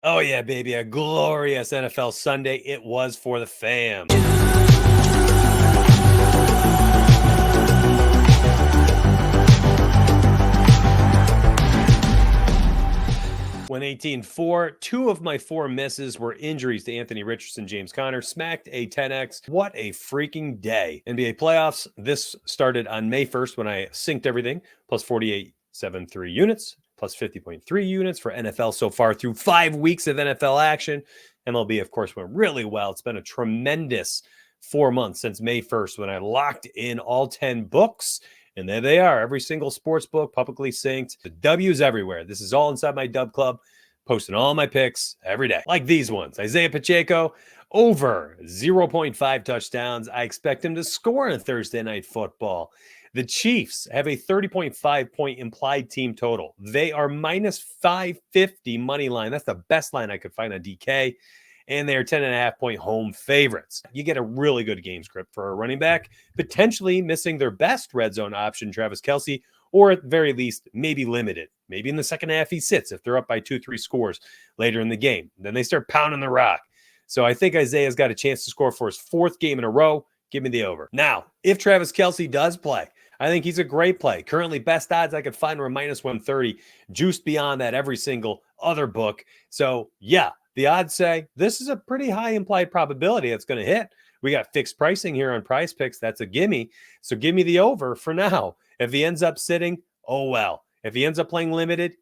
Oh, yeah, baby. A glorious NFL Sunday. It was for the fam. Went 18-4. Two of my four misses were injuries to Anthony Richardson, James Conner. Smacked a 10x. What a freaking day. NBA playoffs. This started on May 1st when I synced everything. Plus 48.73 units. Plus 50.3 units for NFL so far through 5 weeks of NFL action. MLB, of course, went really well. It's been a tremendous 4 months since May 1st when I locked in all 10 books. And there they are, every single sports book publicly synced. The W's everywhere. This is all inside my Dub Club, posting all my picks every day, like these ones. Isaiah Pacheco, over 0.5 touchdowns. I expect him to score in Thursday Night Football. The Chiefs have a 30.5 point implied team total. They are minus 550 money line. That's the best line I could find on DK. And they're 10.5 point home favorites. You get a really good game script for a running back, potentially missing their best red zone option, Travis Kelce, or at the very least, maybe limited. Maybe in the second half he sits if they're up by 2-3 scores later in the game. Then they start pounding the rock. So I think Isaiah's got a chance to score for his fourth game in a row. Give me the over. Now, if Travis Kelce does play, I think he's a great play. Currently, best odds I could find were minus 130, juiced beyond that every single other book. So, yeah, the odds say this is a pretty high implied probability it's going to hit. We got fixed pricing here on PrizePicks. That's a gimme. So give me the over for now. If he ends up sitting, oh well. If he ends up playing limited,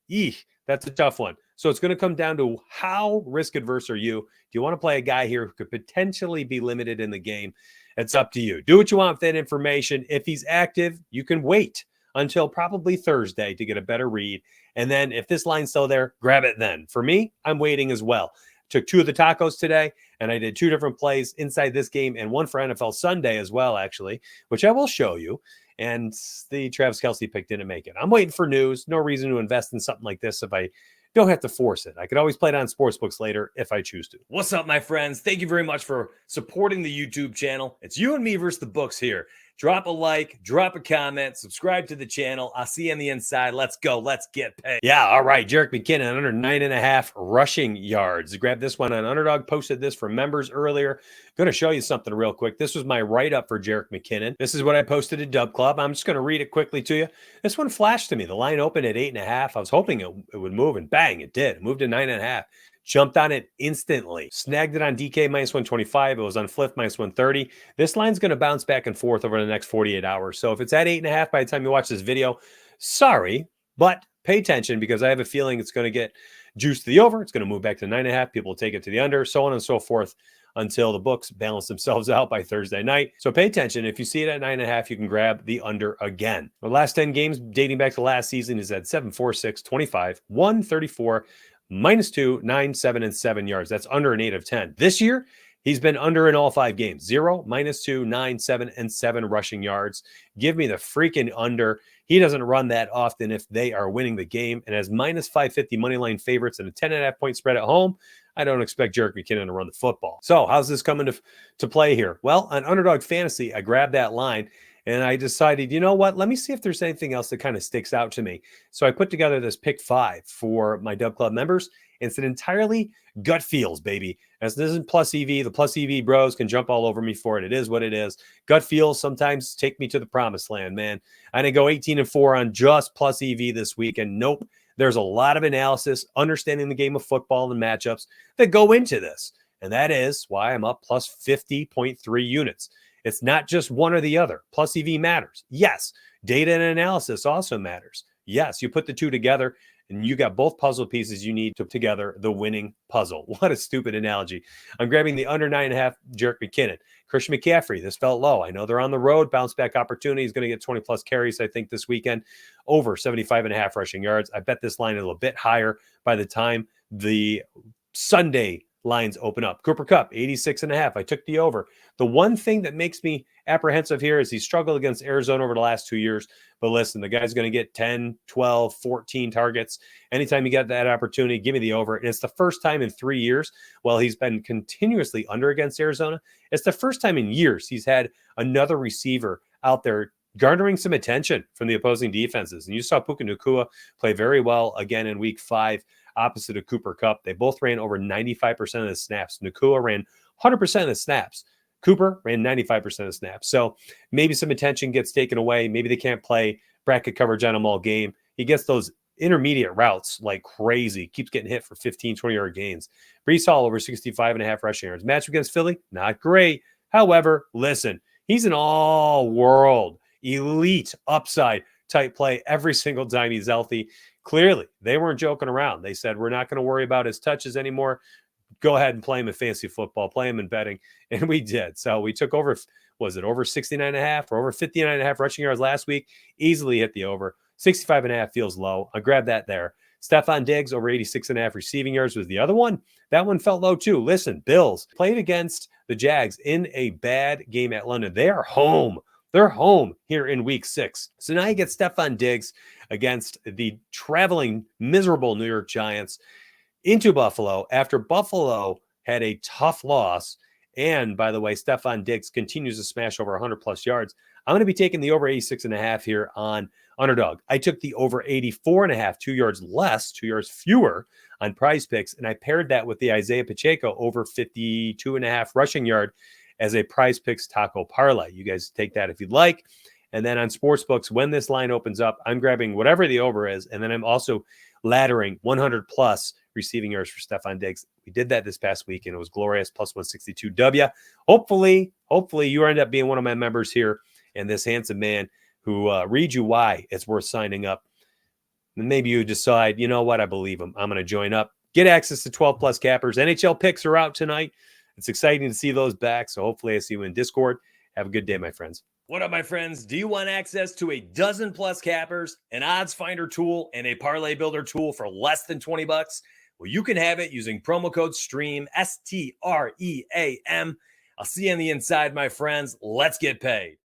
that's a tough one. So it's going to come down to how risk adverse are you? Do you want to play a guy here who could potentially be limited in the game? It's up to you. Do what you want with that information. If he's active, you can wait until probably Thursday to get a better read. And then if this line's still there, grab it then. For me, I'm waiting as well. Took two of the tacos today, and I did two different plays inside this game and one for NFL Sunday as well, actually, which I will show you. And the Travis Kelce pick didn't make it. I'm waiting for news. No reason to invest in something like this if I don't have to force it. I could always play it on sportsbooks later if I choose to. What's up, my friends? Thank you very much for supporting the YouTube channel. It's you and me versus the books here. Drop a like, drop a comment, subscribe to the channel. I'll see you on the inside. Let's go. Let's get paid. Yeah, all right. Jerick McKinnon under 9.5 rushing yards. Grab this one on Underdog. Posted this for members earlier. Going to show you something real quick. This was my write-up for Jerick McKinnon. This is what I posted at Dub Club. I'm just going to read it quickly to you. This one flashed to me. The line opened at 8.5. I was hoping it would move, and bang, it did. It moved to 9.5. Jumped on it instantly. Snagged it on DK minus 125. It was on Fliff minus 130. This line's going to bounce back and forth over the next 48 hours. So if it's at 8.5 by the time you watch this video, sorry, but pay attention because I have a feeling it's going to get juiced to the over. It's going to move back to 9.5. People will take it to the under, so on and so forth until the books balance themselves out by Thursday night. So pay attention. If you see it at 9.5, you can grab the under again. The last 10 games dating back to last season is at 7, 4, 6, 25, 134, minus 2, 9, 7, and 7 yards. That's under an 8 of 10. This year, he's been under in all 5 games. 0, minus 2, 9, 7, and 7 rushing yards. Give me the freaking under. He doesn't run that often if they are winning the game. And as minus 550 money line favorites and a 10.5 point spread at home, I don't expect Jerick McKinnon to run the football. So how's this coming to play here? Well, on Underdog Fantasy, I grabbed that line. And I decided, you know what? Let me see if there's anything else that kind of sticks out to me. So I put together this pick 5 for my Dub Club members. It's an entirely gut feels, baby. As this isn't plus EV, the plus EV bros can jump all over me for it. It is what it is. Gut feels sometimes take me to the promised land, man. I didn't go 18-4 on just plus EV this week. And nope, there's a lot of analysis, understanding the game of football and matchups that go into this. And that is why I'm up plus 50.3 units. It's not just one or the other. Plus EV matters. Yes. Data and analysis also matters. Yes. You put the two together and you got both puzzle pieces you need to put together the winning puzzle. What a stupid analogy. I'm grabbing the under 9.5 Jerick McKinnon. Christian McCaffrey, this felt low. I know they're on the road. Bounce back opportunity. He's going to get 20 plus carries, I think, this weekend. Over 75.5 rushing yards. I bet this line is a little bit higher by the time the Sunday lines open up. Cooper Kupp, 86.5. I took the over. The one thing that makes me apprehensive here is he struggled against Arizona over the last 2 years. But listen, the guy's going to get 10, 12, 14 targets. Anytime you get that opportunity, give me the over. And it's the first time in 3 years, while he's been continuously under against Arizona, it's the first time in years he's had another receiver out there garnering some attention from the opposing defenses. And you saw Puka Nacua play very well again in week 5. opposite of Cooper Kupp. They both ran over 95% of the snaps. Nakua ran 100% of the snaps. Cooper ran 95% of the snaps. So maybe some attention gets taken away. Maybe they can't play bracket coverage on him all game. He gets those intermediate routes like crazy. Keeps getting hit for 15, 20-yard gains. Breece Hall over 65.5 rushing yards. Match against Philly, not great. However, listen, he's an all-world, elite upside type play every single time he's healthy. Clearly, they weren't joking around. They said, we're not going to worry about his touches anymore. Go ahead and play him in fantasy football, play him in betting. And we did. So we took over, was it over 69.5 or over 59.5 rushing yards last week? Easily hit the over. 65.5 feels low. I grabbed that there. Stefon Diggs over 86.5 receiving yards was the other one. That one felt low too. Listen, Bills played against the Jags in a bad game at London. They are home. They're home here in week 6. So now you get Stefon Diggs against the traveling, miserable New York Giants into Buffalo after Buffalo had a tough loss. And by the way, Stefon Diggs continues to smash over 100+ yards. I'm going to be taking the over 86.5 here on Underdog. I took the over 84.5, 2 yards less, 2 yards fewer on PrizePicks, and I paired that with the Isaiah Pacheco over 52.5 rushing yard as a PrizePicks taco parlay. You guys take that if you'd like. And then on Sportsbooks, when this line opens up, I'm grabbing whatever the over is, and then I'm also laddering 100+ receiving yards for Stefon Diggs. We did that this past week, and it was glorious, plus 162 W. Hopefully you end up being one of my members here, and this handsome man who reads you why it's worth signing up. And maybe you decide, you know what, I believe him. I'm going to join up. Get access to 12+ cappers. NHL picks are out tonight. It's exciting to see those back, so hopefully I see you in Discord. Have a good day, my friends. What up, my friends? Do you want access to a dozen+ cappers, an odds finder tool, and a parlay builder tool for less than $20? Well, you can have it using promo code STREAM, STREAM. I'll see you on the inside, my friends. Let's get paid.